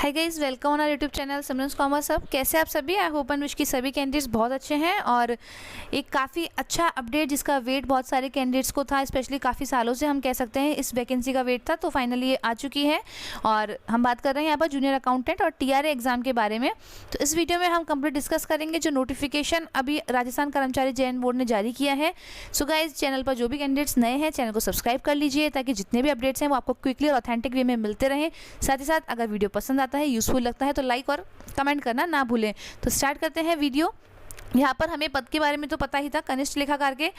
Hi guys, welcome on our YouTube channel Simran's commerce hub. कैसे आप सभी? आई होप एंड विश की सभी कैंडिडेट्स बहुत अच्छे हैं। और एक काफ़ी अच्छा अपडेट जिसका वेट बहुत सारे कैंडिडेट्स को था, स्पेशली काफ़ी सालों से हम कह सकते हैं इस वैकेंसी का वेट था, तो फाइनली ये आ चुकी है। और हम बात कर रहे हैं यहाँ पर जूनियर अकाउंटेंट और टीआरए एग्जाम के बारे में। तो इस वीडियो में हम कंप्लीट डिस्कस करेंगे जो नोटिफिकेशन अभी राजस्थान कर्मचारी चयन बोर्ड ने जारी किया है। सो गाइस, चैनल पर जो भी कैंडिडेट्स नए हैं चैनल को सब्सक्राइब कर लीजिए ताकि जितने भी अपडेट्स हैं वो आपको क्विकली और ऑथेंटिक वे में मिलते रहें। साथ ही साथ अगर वीडियो पसंद आता है, यूजफुल लगता है तो लाइक और कमेंट करना ना भूलें। तो स्टार्ट करते हैं वीडियो। यहाँ पर हमें पद के बारे में तो पता ही था, कनिष्ठ लेखाकार के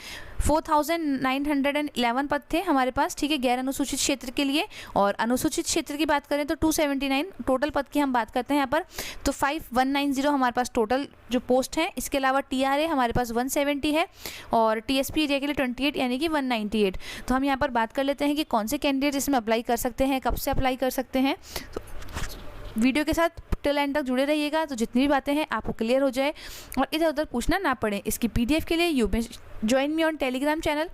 4911 पद थे हमारे पास, ठीक है, गैर अनुसूचित क्षेत्र के लिए। और अनुसूचित क्षेत्र की बात करें तो 279 टोटल पद की हम बात करते हैं यहाँ पर। तो 5190 हमारे पास टोटल जो पोस्ट हैं। इसके अलावा टीआरए हमारे पास 170 है और टीएसपी एरिया के लिए 28 यानी कि 198। तो हम यहाँ पर बात कर लेते हैं कि कौन से कैंडिडेट इसमें अप्लाई कर सकते हैं, कब से अप्लाई कर सकते हैं। तो वीडियो के साथ टिल एंड तक जुड़े रहिएगा तो जितनी भी बातें हैं आपको क्लियर हो जाए और इधर उधर पूछना ना पड़े। इसकी पीडीएफ के लिए you may join me on Telegram channel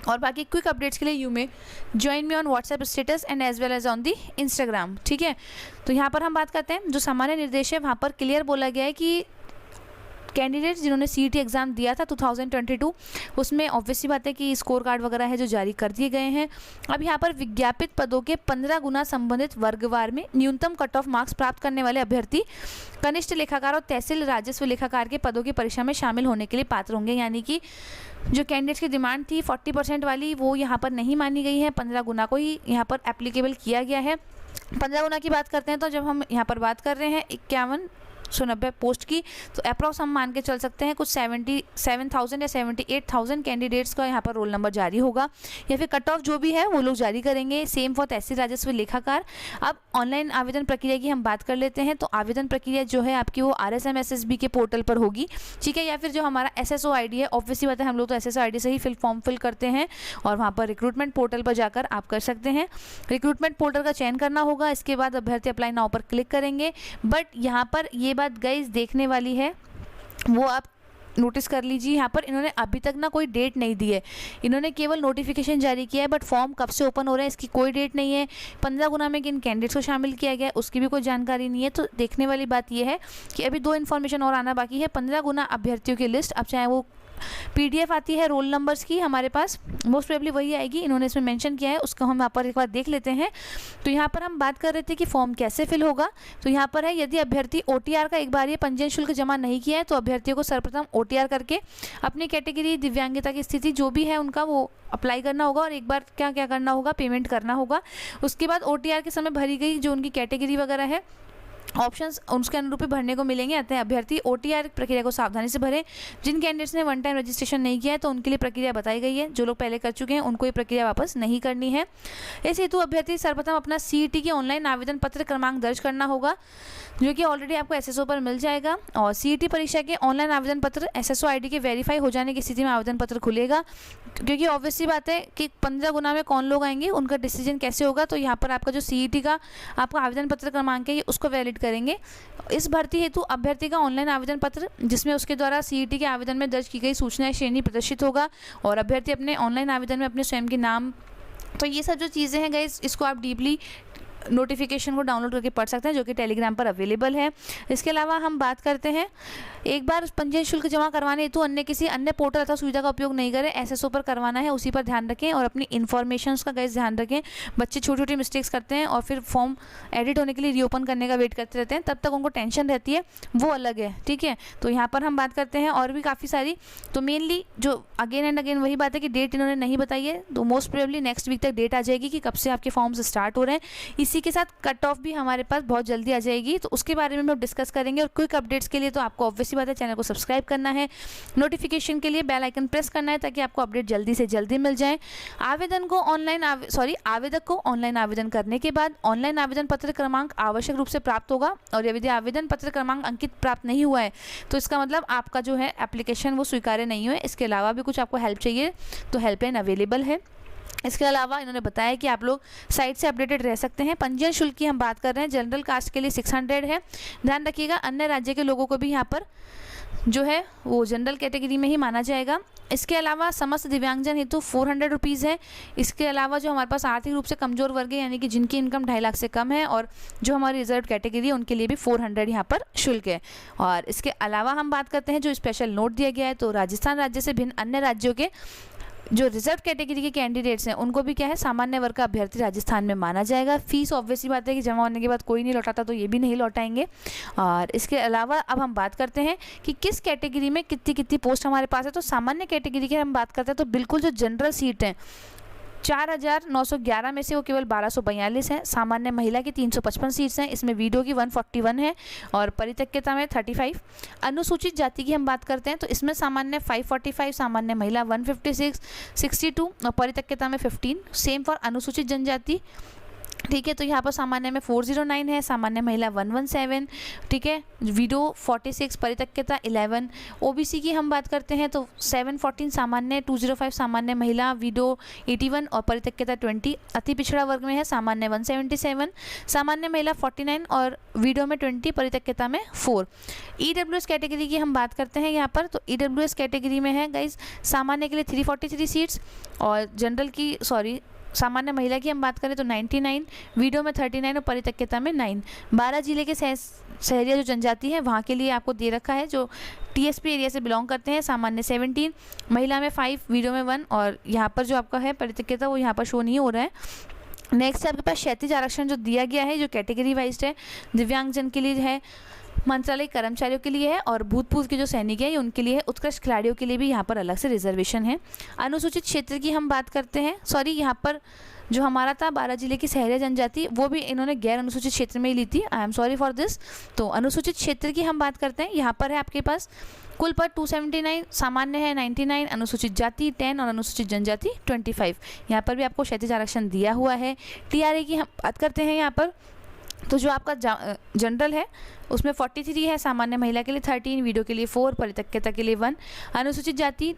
और बाकी क्विक अपडेट्स के लिए you may join me on WhatsApp status and as well as on the Instagram, ठीक है। तो यहाँ पर हम बात करते हैं जो सामान्य निर्देश है, वहाँ पर क्लियर बोला गया है कि कैंडिडेट्स जिन्होंने सीईटी एग्जाम दिया था 2022, उसमें ऑब्वियसली बात है कि स्कोर कार्ड वगैरह है जो जारी कर दिए गए हैं। अब यहाँ पर विज्ञापित पदों के 15 गुना संबंधित वर्गवार में न्यूनतम कट ऑफ मार्क्स प्राप्त करने वाले अभ्यर्थी कनिष्ठ लेखाकार और तहसील राजस्व लेखाकार के पदों की परीक्षा में शामिल होने के लिए पात्र होंगे। यानी कि जो कैंडिडेट्स की डिमांड थी 40% वाली, वो यहाँ पर नहीं मानी गई है, 15 गुना को ही यहाँ पर एप्लीकेबल किया गया है। 15 गुना की बात करते हैं तो जब हम यहाँ पर बात कर रहे हैं 5190 पोस्ट की, तो अप्रॉक्स हम मान के चल सकते हैं कुछ 77,000 या 78,000 कैंडिडेट्स का यहाँ पर रोल नंबर जारी होगा, या फिर कट ऑफ जो भी है वो लोग जारी करेंगे। सेम फॉर तहसील राजस्व लेखाकार। अब ऑनलाइन आवेदन प्रक्रिया की हम बात कर लेते हैं। तो आवेदन प्रक्रिया जो है आपकी वो RSM-SSB के पोर्टल पर होगी, ठीक है, या फिर जो हमारा SSO ID है, ऑब्वियसली बात है हम लोग तो SSO ID से ही फॉर्म फिल करते हैं और वहाँ पर रिक्रूटमेंट पोर्टल पर जाकर आप कर सकते हैं। रिक्रूटमेंट पोर्टल का चयन करना होगा, इसके बाद अभ्यर्थी अप्लाई नाउ पर क्लिक करेंगे। बट यहाँ पर ये बात गाइस देखने वाली है, वो आप नोटिस कर लीजिए। यहाँ पर इन्होंने अभी तक ना कोई डेट नहीं दी है, इन्होंने केवल नोटिफिकेशन जारी किया है, बट फॉर्म कब से ओपन हो रहे हैं इसकी कोई डेट नहीं है। 15 गुना में किन कैंडिडेट्स को शामिल किया गया है उसकी भी कोई जानकारी नहीं है। तो देखने वाली बात यह है कि अभी 2 इन्फॉर्मेशन और आना बाकी है। 15 गुना अभ्यर्थियों की लिस्ट, अब चाहे वो पीडीएफ आती है रोल नंबर्स की, हमारे पास मोस्ट प्रोबेबली वही आएगी, इन्होंने इसमें मेंशन किया है, उसको हम यहाँ पर एक बार देख लेते हैं। तो यहाँ पर हम बात कर रहे थे कि फॉर्म कैसे फिल होगा। तो यहाँ पर है, यदि अभ्यर्थी OTR का एक बार ये पंजीयन शुल्क जमा नहीं किया है तो अभ्यर्थियों को सर्वप्रथम OTR करके अपनी कैटेगरी, दिव्यांगता की स्थिति जो भी है उनका वो अप्लाई करना होगा और एक बार क्या क्या करना होगा, पेमेंट करना होगा। उसके बाद OTR के समय भरी गई जो उनकी कैटेगरी वगैरह है, ऑप्शंस उसके अनुरूप ही भरने को मिलेंगे। आते हैं अभ्यर्थी OTR प्रक्रिया को सावधानी से भरें। जिन कैंडिडेट्स ने 1 टाइम रजिस्ट्रेशन नहीं किया है तो उनके लिए प्रक्रिया बताई गई है, जो लोग पहले कर चुके हैं उनको ये प्रक्रिया वापस नहीं करनी है। इस हेतु अभ्यर्थी सर्वप्रथम अपना CET की ऑनलाइन आवेदन पत्र क्रमांक दर्ज करना होगा, जो कि ऑलरेडी आपको SSO पर मिल जाएगा। और CET परीक्षा के ऑनलाइन आवेदन पत्र SSO ID के वेरीफाई हो जाने की स्थिति में आवेदन पत्र खुलेगा, क्योंकि ऑब्वियसली बात है कि 15 गुना में कौन लोग आएंगे, उनका डिसीजन कैसे होगा। तो यहाँ पर आपका जो CET का आपका आवेदन पत्र क्रमांक है ये उसको वैलिड करेंगे। इस भर्ती हेतु अभ्यर्थी का ऑनलाइन आवेदन पत्र, जिसमें उसके द्वारा CET के आवेदन में दर्ज की गई सूचनाएं श्रेणी प्रदर्शित होगा और अभ्यर्थी अपने ऑनलाइन आवेदन में अपने स्वयं के नाम, तो ये सब जो चीज़ें हैं गाइस, इसको आप डीपली नोटिफिकेशन को डाउनलोड करके पढ़ सकते हैं, जो कि टेलीग्राम पर अवेलेबल है। इसके अलावा हम बात करते हैं, एक बार पंजीयन शुल्क जमा करवाने हेतु अन्य किसी अन्य पोर्टल अथवा सुविधा का उपयोग नहीं करें, SSO पर करवाना है, उसी पर ध्यान रखें और अपनी इन्फॉर्मेशंस का गाइस ध्यान रखें। बच्चे छोटी छोटी मिस्टेक्स करते हैं और फिर फॉर्म एडिट होने के लिए रीओपन करने का वेट करते रहते हैं, तब तक उनको टेंशन रहती है, वो अलग है, ठीक है। तो यहाँ पर हम बात करते हैं और भी काफ़ी सारी, तो मेनली जो अगेन एंड अगेन वही बात है कि डेट इन्होंने नहीं बताई है, तो मोस्ट प्रोबेबली नेक्स्ट वीक तक डेट आ जाएगी कि कब से आपके फॉर्म्स स्टार्ट हो रहे हैं। इसी के साथ कट ऑफ भी हमारे पास बहुत जल्दी आ जाएगी, तो उसके बारे में हम डिस्कस करेंगे। और क्विक अपडेट्स के लिए तो आपको ऑब्वियसली बात है चैनल को सब्सक्राइब करना है, नोटिफिकेशन के लिए बेल आइकन प्रेस करना है ताकि आपको अपडेट जल्दी से जल्दी मिल जाए। आवेदक को ऑनलाइन आवेदन करने के बाद ऑनलाइन आवेदन पत्र क्रमांक आवश्यक रूप से प्राप्त होगा, और यदि आवेदन पत्र क्रमांक अंकित प्राप्त नहीं हुआ है तो इसका मतलब आपका जो है एप्लीकेशन वो स्वीकार्य नहीं हुआ है। इसके अलावा भी कुछ आपको हेल्प चाहिए तो हेल्पलाइन अवेलेबल है। इसके अलावा इन्होंने बताया कि आप लोग साइट से अपडेटेड रह सकते हैं। पंजीयन शुल्क की हम बात कर रहे हैं, जनरल कास्ट के लिए 600 है, ध्यान रखिएगा। अन्य राज्य के लोगों को भी यहाँ पर जो है वो जनरल कैटेगरी में ही माना जाएगा। इसके अलावा समस्त दिव्यांगजन हेतु 400 रुपीज़ है। इसके अलावा जो हमारे पास आर्थिक रूप से कमज़ोर वर्ग है, यानी कि जिनकी इनकम 2.5 लाख से कम है, और जो हमारी रिजर्व कैटेगरी है, उनके लिए भी 400 यहाँ पर शुल्क है। और इसके अलावा हम बात करते हैं जो स्पेशल नोट दिया गया है, तो राजस्थान राज्य से भिन्न अन्य राज्यों के जो रिजर्व कैटेगरी के कैंडिडेट्स हैं उनको भी क्या है, सामान्य वर्ग का अभ्यर्थी राजस्थान में माना जाएगा। फीस ऑब्वियसली बात है कि जमा होने के बाद कोई नहीं लौटाता, तो ये भी नहीं लौटाएंगे। और इसके अलावा अब हम बात करते हैं कि किस कैटेगरी में कितनी कितनी पोस्ट हमारे पास है। तो सामान्य कैटेगरी की हम बात करते हैं तो बिल्कुल जो जनरल सीट है 4,911 में से वो केवल 1242 है। सामान्य महिला की 355 सीट्स हैं, इसमें वीडियो की 141 है और परित्यक्तता में 35। अनुसूचित जाति की हम बात करते हैं तो इसमें सामान्य 545, सामान्य महिला 156, 62 और परित्यक्तता में 15। सेम फॉर अनुसूचित जनजाति, ठीक है। तो यहाँ पर सामान्य में 409 है, सामान्य महिला 117, ठीक है, वीडियो 46, परित्यक्तता 11। ओबीसी की हम बात करते हैं तो 714 सामान्य, 205 सामान्य महिला, वीडियो 81 और परित्यक्तता 20। अति पिछड़ा वर्ग में है सामान्य 177, सामान्य महिला 49 और वीडियो में 20, परित्यक्तता में 4। ईडब्ल्यूएस कैटेगरी की हम बात करते हैं यहाँ पर, तो ईडब्ल्यूएस कैटेगरी में है गाइज सामान्य के लिए 343 सीट्स और जनरल की सामान्य महिला की हम बात करें तो 99, वीडियो में 39 और परित्यक्तता में 9। 12 जिले के शहरिया जो जनजाति है वहाँ के लिए आपको दे रखा है, जो टीएसपी एरिया से बिलोंग करते हैं, सामान्य 17, महिला में 5, वीडियो में 1 और यहाँ पर जो आपका है परित्यक्तता वो यहाँ पर शो नहीं हो रहा है। नेक्स्ट आपके पास क्षैतिज आरक्षण जो दिया गया है, जो कैटेगरी वाइज है, दिव्यांगजन के लिए है, मंत्रालय कर्मचारियों के लिए है और भूतपूर्व के जो सैनिक हैं उनके लिए है। उत्कृष्ट खिलाड़ियों के लिए भी यहाँ पर अलग से रिजर्वेशन है। अनुसूचित क्षेत्र की हम बात करते हैं, यहाँ पर जो हमारा था 12 जिले की शहरिया जनजाति, वो भी इन्होंने गैर अनुसूचित क्षेत्र में ही ली थी। I am sorry for this. तो अनुसूचित क्षेत्र की हम बात करते हैं, यहाँ पर है आपके पास कुल पर 279, सामान्य है 99, अनुसूचित जाति 10 और अनुसूचित जनजाति 25। यहाँ पर भी आपको क्षैतिज आरक्षण दिया हुआ है। टीआरए की हम बात करते हैं यहाँ पर, तो जो आपका जनरल है उसमें 43 है, सामान्य महिला के लिए 13, वीडियो के लिए 4, परित्यक्तता के लिए 1। अनुसूचित जाति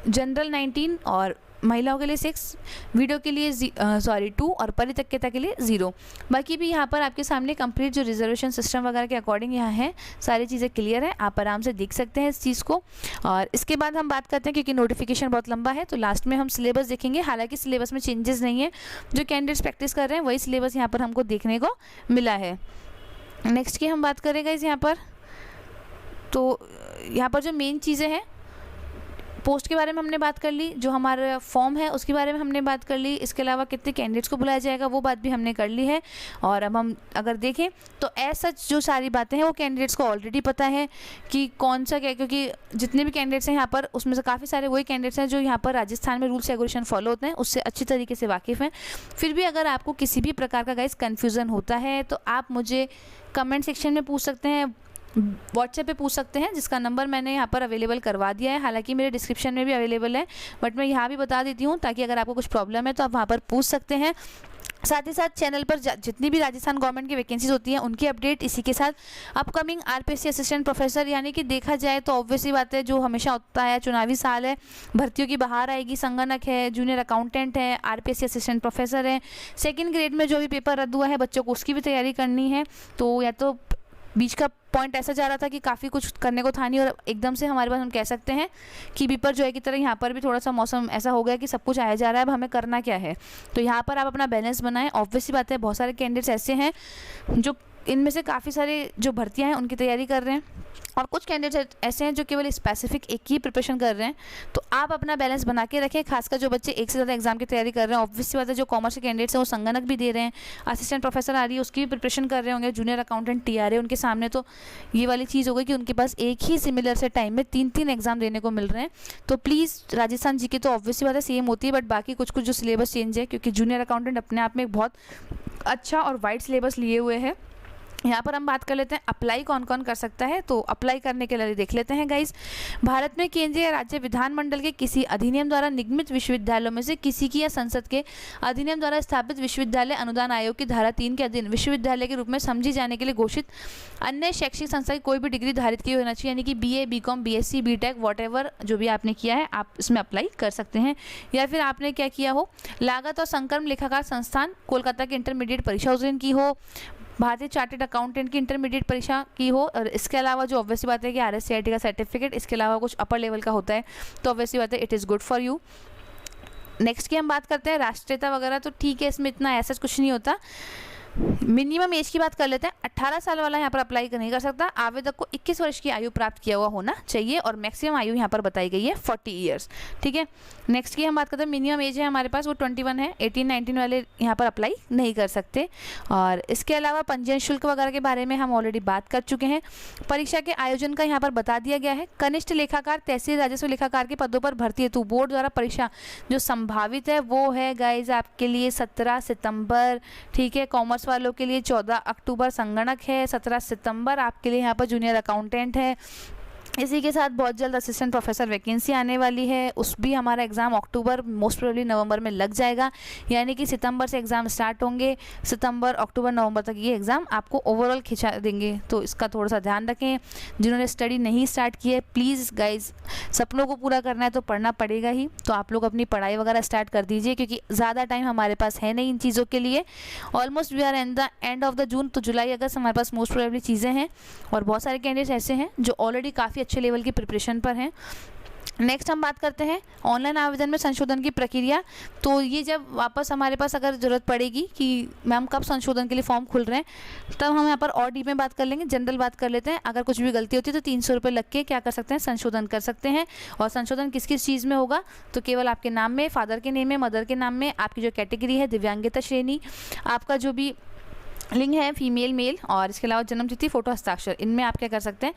जनरल 19 और महिलाओं के लिए 6, वीडियो के लिए 2 और परित्यक्तता के लिए 0। बाकी भी यहाँ पर आपके सामने कंप्लीट जो रिजर्वेशन सिस्टम वगैरह के अकॉर्डिंग यहाँ है, सारी चीज़ें क्लियर है, आप आराम से देख सकते हैं इस चीज़ को। और इसके बाद हम बात करते हैं, क्योंकि नोटिफिकेशन बहुत लंबा है तो लास्ट में हम सिलेबस देखेंगे। हालांकि सिलेबस में चेंजेस नहीं है, जो कैंडिडेट्स प्रैक्टिस कर रहे हैं वही सिलेबस यहाँ पर हमको देखने को मिला है। नेक्स्ट की हम बात करेंगे इस यहाँ पर, तो यहाँ पर जो मेन चीज़ें हैं, पोस्ट के बारे में हमने बात कर ली, जो हमारा फॉर्म है उसके बारे में हमने बात कर ली, इसके अलावा कितने कैंडिडेट्स को बुलाया जाएगा वो बात भी हमने कर ली है। और अब हम अगर देखें तो ऐसा जो सारी बातें हैं वो कैंडिडेट्स को ऑलरेडी पता है कि कौन सा क्या, क्योंकि जितने भी कैंडिडेट्स हैं यहाँ पर उसमें से काफ़ी सारे वही कैंडिडेट्स हैं जो यहाँ पर राजस्थान में रूल्स रेगुलेशन फॉलो होते हैं, उससे अच्छी तरीके से वाकिफ़ हैं। फिर भी अगर आपको किसी भी प्रकार का गाइस कन्फ्यूज़न होता है तो आप मुझे कमेंट सेक्शन में पूछ सकते हैं, व्हाट्सएप पे पूछ सकते हैं, जिसका नंबर मैंने यहाँ पर अवेलेबल करवा दिया है। हालांकि मेरे डिस्क्रिप्शन में भी अवेलेबल है, बट मैं यहाँ भी बता देती हूँ ताकि अगर आपको कुछ प्रॉब्लम है तो आप वहाँ पर पूछ सकते हैं। साथ ही साथ चैनल पर जितनी भी राजस्थान गवर्नमेंट की वैकेंसीज होती हैं उनकी अपडेट, इसी के साथ अपकमिंग आरपीएससी असिस्टेंट प्रोफेसर, यानी कि देखा जाए तो ऑब्वियसली बात है जो हमेशा होता है, चुनावी साल है, भर्तियों की बाहर आएगी, संगणक है, जूनियर अकाउंटेंट है, आरपीएससी असिस्टेंट प्रोफेसर है, सेकेंड ग्रेड में जो भी पेपर रद्द हुआ है बच्चों को उसकी भी तैयारी करनी है। तो या तो बीच का पॉइंट ऐसा जा रहा था कि काफ़ी कुछ करने को था नहीं और एकदम से हमारे पास हम कह सकते हैं कि बीपर जो है की तरह यहाँ पर भी थोड़ा सा मौसम ऐसा हो गया कि सब कुछ आया जा रहा है, अब हमें करना क्या है। तो यहाँ पर आप अपना बैलेंस बनाएं। ऑब्वियसली बात है बहुत सारे कैंडिडेट्स ऐसे हैं जो इनमें से काफ़ी सारे जो भर्तियां हैं उनकी तैयारी कर रहे हैं और कुछ कैंडिडेट्स ऐसे हैं जो केवल स्पेसिफिक एक ही प्रिपरेशन कर रहे हैं। तो आप अपना बैलेंस बना के रखें, खासकर जो बच्चे एक से ज़्यादा एग्जाम की तैयारी कर रहे हैं। ऑब्वियसली बात है जो कॉमर्स के कैंडिडेट्स हैं वो संगणक भी दे रहे हैं, असिस्टेंट प्रोफेसर आ रही है उसकी भी प्रिपरेशन कर रहे होंगे, जूनियर अकाउंटेंट टीआरए उनके सामने, तो ये वाली चीज़ हो गई कि उनके पास एक ही सिमिलर से टाइम में 3-3 एग्जाम देने को मिल रहे हैं। तो प्लीज़ राजस्थान जी के तो ऑब्वियसली बात है सेम होती है, बट बाकी कुछ कुछ जो सिलेबस चेंज है, क्योंकि जूनियर अकाउंटेंट अपने आप में एक बहुत अच्छा और वाइड सिलेबस लिए हुए है। यहाँ पर हम बात कर लेते हैं अप्लाई कौन कौन कर सकता है। तो अप्लाई करने के लिए देख लेते हैं गाइस, भारत में केंद्रीय या राज्य विधानमंडल के किसी अधिनियम द्वारा निगमित विश्वविद्यालयों में से किसी की या संसद के अधिनियम द्वारा स्थापित विश्वविद्यालय अनुदान आयोग की धारा 3 के अधीन विश्वविद्यालय के रूप में समझी जाने के लिए घोषित अन्य शैक्षिक संस्था की कोई भी डिग्री धारित की होना चाहिए, यानी कि BA, BCom, BSc, BTech whatever जो भी आपने किया है आप इसमें अप्लाई कर सकते हैं। या फिर आपने क्या किया हो, लागत और संक्रम लेखाकार संस्थान कोलकाता की इंटरमीडिएट परीक्षा उत्तीर्ण की हो, भारतीय चार्टेड अकाउंटेंट की इंटरमीडिएट परीक्षा की हो, और इसके अलावा जो ऑब्वियसली बात है कि RSCIT का सर्टिफिकेट, इसके अलावा कुछ अपर लेवल का होता है, तो ऑब्वियसली बात है it is good for you. Next की हम बात करते हैं राष्ट्रीयता वगैरह, तो ठीक है, इसमें इतना ऐसा कुछ नहीं होता। मिनिमम एज की बात कर लेते हैं। 18 साल वाला यहाँ पर अप्लाई नहीं कर सकता। आवेदक को 21 वर्ष की आयु प्राप्त किया हुआ होना चाहिए, और मैक्सिमम आयु यहाँ पर बताई गई है 40 ईयर्स। ठीक है, नेक्स्ट की हम बात करते हैं। मिनिमम एज है हमारे पास वो 21 है, 18-19 वाले यहाँ पर अप्लाई नहीं कर सकते। और इसके अलावा पंजीयन शुल्क वगैरह के बारे में हम ऑलरेडी बात कर चुके हैं। परीक्षा के आयोजन का यहाँ पर बता दिया गया है। कनिष्ठ लेखाकार, तहसील राजस्व लेखाकार के पदों पर भर्ती हेतु बोर्ड द्वारा परीक्षा जो संभावित है वो है गाइज आपके लिए 17 सितंबर। ठीक है, कॉमर्स वालों के लिए 14 अक्टूबर संगणक है, 17 सितंबर आपके लिए यहाँ पर जूनियर अकाउंटेंट है। इसी के साथ बहुत जल्द असिस्टेंट प्रोफेसर वैकेंसी आने वाली है, उस भी हमारा एग्ज़ाम अक्टूबर मोस्ट प्रोबेबली नवंबर में लग जाएगा, यानी कि सितंबर से एग्ज़ाम स्टार्ट होंगे, सितंबर अक्टूबर नवंबर तक ये एग्ज़ाम आपको ओवरऑल खिंचा देंगे, तो इसका थोड़ा सा ध्यान रखें। जिन्होंने स्टडी नहीं स्टार्ट की है, प्लीज़ गाइज, सपनों को पूरा करना है तो पढ़ना पड़ेगा ही, तो आप लोग अपनी पढ़ाई वगैरह स्टार्ट कर दीजिए, क्योंकि ज़्यादा टाइम हमारे पास है नहीं इन चीज़ों के लिए। Almost we are in the end of the June, तो जुलाई अगस्त हमारे पास मोस्ट प्रोबेबली चीज़ें हैं, और बहुत सारे कैंडिडेट्स ऐसे हैं जो ऑलरेडी काफ़ी अच्छे लेवल की प्रिपरेशन पर हैं। नेक्स्ट हम बात करते हैं ऑनलाइन आवेदन में संशोधन की प्रक्रिया। तो ये जब वापस हमारे पास अगर ज़रूरत पड़ेगी कि मैम कब संशोधन के लिए फॉर्म खुल रहे हैं, तब हम यहाँ पर और डीप में बात कर लेंगे। जनरल बात कर लेते हैं। अगर कुछ भी गलती होती है तो 300 रुपये लग के क्या कर सकते हैं, संशोधन कर सकते हैं। और संशोधन किस किस चीज़ में होगा, तो केवल आपके नाम में, फादर के नेम में, मदर के नाम में, आपकी जो कैटेगरी है दिव्यांगता श्रेणी, आपका जो भी लिंग है फीमेल मेल, और इसके अलावा जन्म तिथि, फोटो, हस्ताक्षर, इनमें आप क्या कर सकते हैं,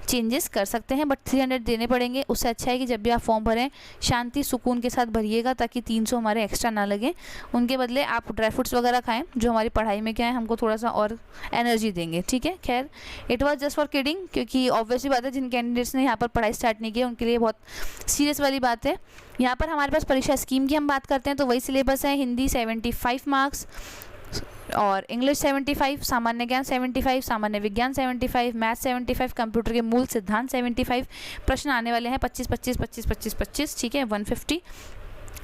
चेंजेस कर सकते हैं। बट 300 देने पड़ेंगे। उससे अच्छा है कि जब भी आप फॉर्म भरें शांति सुकून के साथ भरिएगा, ताकि 300 हमारे एक्स्ट्रा ना लगे। उनके बदले आप ड्राई फ्रूट्स वगैरह खाएं, जो हमारी पढ़ाई में क्या है हमको थोड़ा सा और एनर्जी देंगे। ठीक है, खैर it was just for kidding, क्योंकि ऑब्वियसली बात है जिन कैंडिडेट्स ने यहाँ पर पढ़ाई स्टार्ट नहीं की उनके लिए बहुत सीरियस वाली बात है। यहाँ पर हमारे पास परीक्षा स्कीम की हम बात करते हैं, तो वही सिलेबस है। हिंदी 75 मार्क्स, और इंग्लिश 75, सामान्य ज्ञान 75, सामान्य विज्ञान 75, मैथ 75, कंप्यूटर के मूल सिद्धांत 75। प्रश्न आने वाले हैं 25 25 25 25 25। ठीक है, 150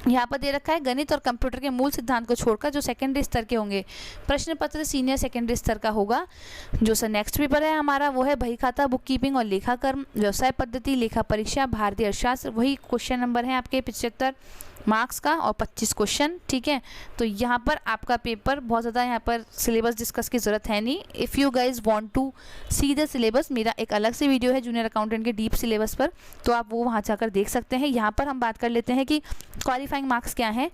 यहाँ पर दे रखा है। गणित और कंप्यूटर के मूल सिद्धांत को छोड़कर जो सेकेंडरी स्तर के होंगे, प्रश्न पत्र सीनियर सेकेंडरी स्तर का होगा। जो सर नेक्स्ट पेपर है हमारा वो है बही खाता, बुक कीपिंग और लेखाकर्म, व्यवसाय पद्धति, लेखा परीक्षा, भारतीय अर्थशास्त्र। वही क्वेश्चन नंबर है आपके 75 मार्क्स का और 25 क्वेश्चन। ठीक है, तो यहाँ पर आपका पेपर बहुत ज़्यादा यहाँ पर सिलेबस डिस्कस की ज़रूरत है नहीं। If you guys want to see the syllabus, मेरा एक अलग से वीडियो है जूनियर अकाउंटेंट के डीप सिलेबस पर, तो आप वो वहाँ जाकर देख सकते हैं। यहाँ पर हम बात कर लेते हैं कि क्वालिफाइंग मार्क्स क्या हैं।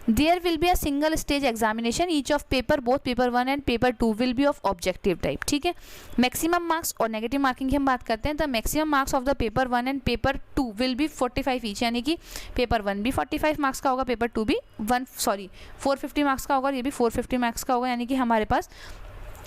There will be a single stage examination, each of paper, both paper 1 and paper 2 will be of objective type. ठीक है, मैक्सिमम मार्क्स और नेगेटिव मार्किंग की हम बात करते हैं। The maximum marks of the paper 1 and paper 2 will be 45 each, यानी कि पेपर 1 भी 45 मार्क्स का होगा, पेपर 2 भी 450 मार्क्स का होगा, ये भी 450 मार्क्स का होगा, यानी कि हमारे पास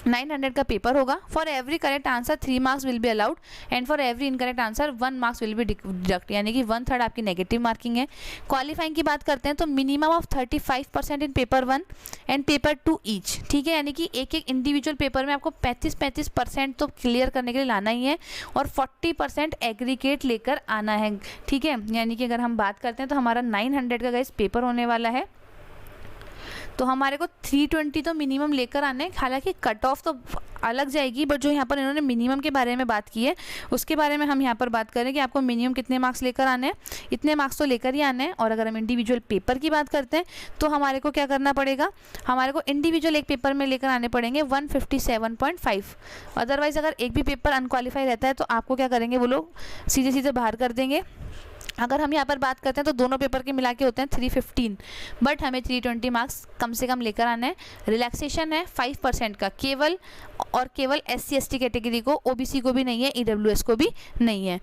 900 का पेपर होगा। For every correct answer 3 marks will be allowed, and for every incorrect answer 1 marks will be deduct, यानी कि 1/3 आपकी नेगेटिव मार्किंग है। क्वालिफाइंग की बात करते हैं तो minimum of 35% in paper 1 and paper 2 each. ठीक है, यानी कि एक एक इंडिविजुअल पेपर में आपको 35% तो क्लियर करने के लिए लाना ही है, और 40% एग्रीगेट लेकर आना है। ठीक है, यानी कि अगर हम बात करते हैं तो हमारा 900 का गाइस पेपर होने वाला है, तो हमारे को 320 तो मिनिमम लेकर आने। हालांकि कट ऑफ तो अलग जाएगी, बट जो यहाँ पर इन्होंने मिनिमम के बारे में बात की है उसके बारे में हम यहाँ पर बात करें कि आपको मिनिमम कितने मार्क्स लेकर आने हैं, इतने मार्क्स तो लेकर ही आने हैं। और अगर हम इंडिविजुअल पेपर की बात करते हैं तो हमारे को क्या करना पड़ेगा, हमारे को इंडिविजुअल एक पेपर में लेकर आने पड़ेंगे 157.5। अदरवाइज़ अगर एक भी पेपर अनक्वालिफाई रहता है तो आपको क्या करेंगे वो लोग, सीधे सीधे बाहर कर देंगे। अगर हम यहाँ पर बात करते हैं तो दोनों पेपर के मिला के होते हैं 315, बट हमें 320 मार्क्स कम से कम लेकर आना है। रिलैक्सेशन है 5% का, केवल और केवल SC ST कैटेगरी को, OBC को भी नहीं है, EWS को भी नहीं है।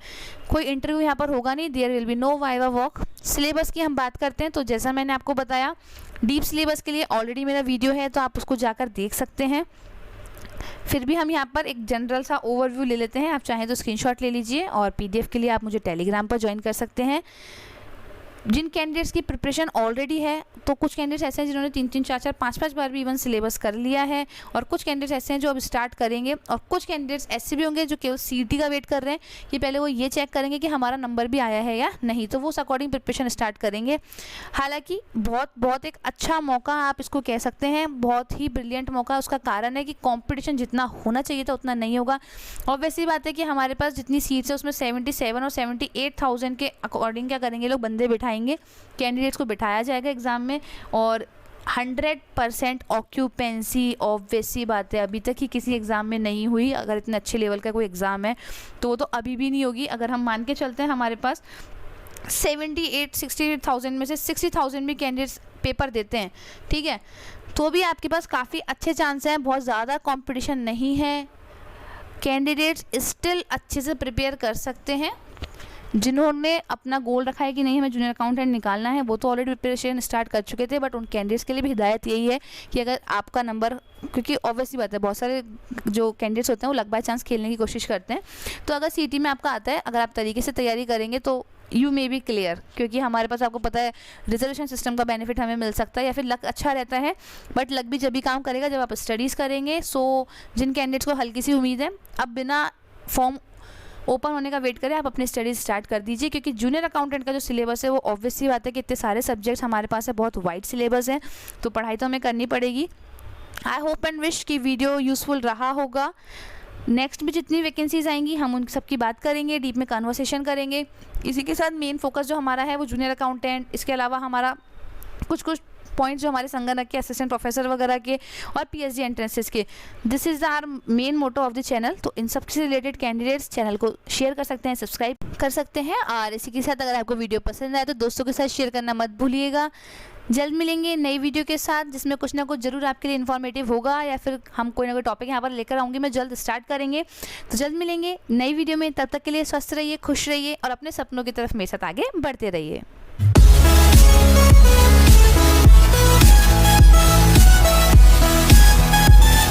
कोई इंटरव्यू यहाँ पर होगा नहीं, there will be no viva walk. Syllabus की हम बात करते हैं तो जैसा मैंने आपको बताया डीप सिलेबस के लिए ऑलरेडी मेरा वीडियो है, तो आप उसको जाकर देख सकते हैं। फिर भी हम यहाँ पर एक जनरल सा ओवरव्यू ले लेते हैं, आप चाहें तो स्क्रीनशॉट ले लीजिए, और PDF के लिए आप मुझे टेलीग्राम पर ज्वाइन कर सकते हैं। जिन कैंडिडेट्स की प्रिपरेशन ऑलरेडी है, तो कुछ कैंडिडेट्स ऐसे हैं जिन्होंने 3-3, 4-4, 5-5 बार भी इवन सिलेबस कर लिया है, और कुछ कैंडिडेट्स ऐसे हैं जो अब स्टार्ट करेंगे, और कुछ कैंडिडेट्स ऐसे भी होंगे जो केवल सीटी का वेट कर रहे हैं कि पहले वो ये चेक करेंगे कि हमारा नंबर भी आया है या नहीं, तो वो उस अकॉर्डिंग प्रिपरेशन स्टार्ट करेंगे। हालांकि बहुत एक अच्छा मौका आप इसको कह सकते हैं, बहुत ही ब्रिलियंट मौका। उसका कारण है कि कंपटीशन जितना होना चाहिए था उतना नहीं होगा। ऑब्वियस सी बात है कि हमारे पास जितनी सीट्स है उसमें 77 और 78,000 के अकॉर्डिंग क्या करेंगे लोग, बंदे बिठाएंगे, कैंडिडेट्स को बिठाया जाएगा एग्ज़ाम में, और 100% ऑक्यूपेंसी ऑब्वियस सी बात है अभी तक ही किसी एग्ज़ाम में नहीं हुई। अगर इतने अच्छे लेवल का कोई एग्ज़ाम है तो वो तो अभी भी नहीं होगी। अगर हम मान के चलते हैं हमारे पास 68-68,000 में से 60,000 भी कैंडिडेट्स पेपर देते हैं, ठीक है, तो भी आपके पास काफ़ी अच्छे चांस हैं, बहुत ज़्यादा कंपटीशन नहीं है, कैंडिडेट्स स्टिल अच्छे से प्रिपेयर कर सकते हैं। जिन्होंने अपना गोल रखा है कि नहीं हमें जूनियर अकाउंटेंट निकालना है, वो तो ऑलरेडी प्रिपरेशन स्टार्ट कर चुके थे, बट उन कैंडिडेट्स के लिए भी हिदायत यही है कि अगर आपका नंबर, क्योंकि ऑब्वियसली बात है बहुत सारे जो कैंडिडेट्स होते हैं वो लक बाय चांस खेलने की कोशिश करते हैं, तो अगर सीटी में आपका आता है, अगर आप तरीके से तैयारी करेंगे तो यू मे बी क्लियर, क्योंकि हमारे पास आपको पता है रिजर्वेशन सिस्टम का बेनिफिट हमें मिल सकता है, या फिर लक अच्छा रहता है, बट लक भी जब भी काम करेगा जब आप स्टडीज़ करेंगे। सो जिन कैंडिडेट्स को हल्की सी उम्मीद है, अब बिना फॉर्म ओपन होने का वेट करें, आप अपनी स्टडीज स्टार्ट कर दीजिए, क्योंकि जूनियर अकाउंटेंट का जो सिलेबस है वो ऑब्वियस सी बात है कि इतने सारे सब्जेक्ट्स हमारे पास है, बहुत वाइड सिलेबस है, तो पढ़ाई तो हमें करनी पड़ेगी। आई होप एंड विश कि वीडियो यूज़फुल रहा होगा। नेक्स्ट में जितनी वैकेंसीज आएंगी हम उन सब की बात करेंगे, डीप में कन्वर्सेशन करेंगे। इसी के साथ मेन फोकस जो हमारा है वो जूनियर अकाउंटेंट, इसके अलावा हमारा कुछ पॉइंट्स जो हमारे संगणक के, असिस्टेंट प्रोफेसर वगैरह के, और पीएचडी एंट्रेंसेस के, this is our main motto of the channel. तो इन सब से रिलेटेड कैंडिडेट्स चैनल को शेयर कर सकते हैं, सब्सक्राइब कर सकते हैं, और इसी के साथ अगर आपको वीडियो पसंद आए तो दोस्तों के साथ शेयर करना मत भूलिएगा। जल्द मिलेंगे नई वीडियो के साथ, जिसमें कुछ ना कुछ ज़रूर आपके लिए इन्फॉर्मेटिव होगा, या फिर हम कोई ना कोई टॉपिक यहाँ पर लेकर आऊँगी, मैं जल्द स्टार्ट करेंगे। तो जल्द मिलेंगे नई वीडियो में, तब तक के लिए स्वस्थ रहिए, खुश रहिए, और अपने सपनों की तरफ मेरे साथ आगे बढ़ते रहिए।